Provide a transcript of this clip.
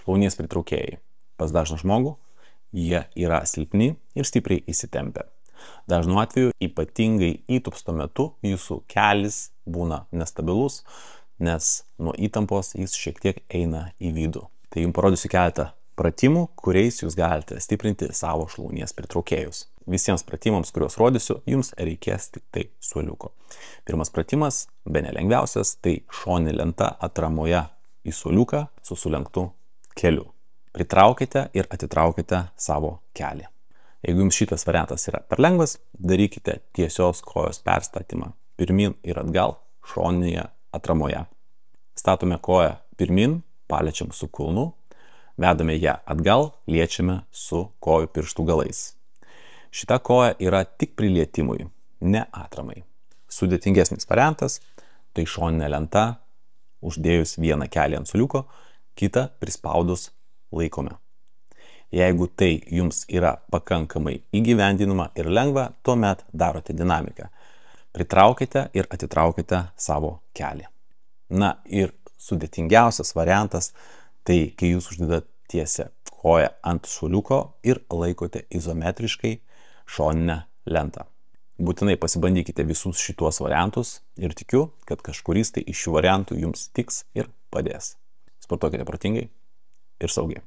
Šlaunies pritraukėjai. Pas dažną žmogų jie yra silpni ir stipriai įsitempę. Dažnu atveju, ypatingai įtūpsto metu, jūsų kelis būna nestabilus, nes nuo įtampos jis šiek tiek eina į vidų. Tai jums parodysiu keletą pratimų, kuriais jūs galite stiprinti savo šlaunies pritraukėjus. Visiems pratimams, kuriuos rodysiu, jums reikės tik tai suoliuko. Pirmas pratimas, bene lengviausias, tai šoninė lenta atramoje į suoliuką su sulenktu keliu. Pritraukite ir atitraukite savo kelį. Jeigu jums šitas variantas yra per lengvas, darykite tiesios kojos perstatymą pirmin ir atgal šoninėje atramoje. Statome koją pirmin, paliečiam su kulnu, vedame ją atgal, liečiame su kojų pirštų galais. Šita koja yra tik prilietimui, ne atramai. Sudėtingesnis variantas – tai šoninė lenta, uždėjus vieną kelį ant suoliuko, kitą prispaudus laikome. Jeigu tai jums yra pakankamai įgyvendinama ir lengva, tuomet darote dinamiką. Pritraukite ir atitraukite savo kelį. Na ir sudėtingiausias variantas – tai kai jūs uždedat tiesią koją ant suoliuko ir laikote izometriškai šoninę lentą. Būtinai pasibandykite visus šituos variantus ir tikiu, kad kažkuris tai iš šių variantų jums tiks ir padės. Sportuokite protingai ir saugiai.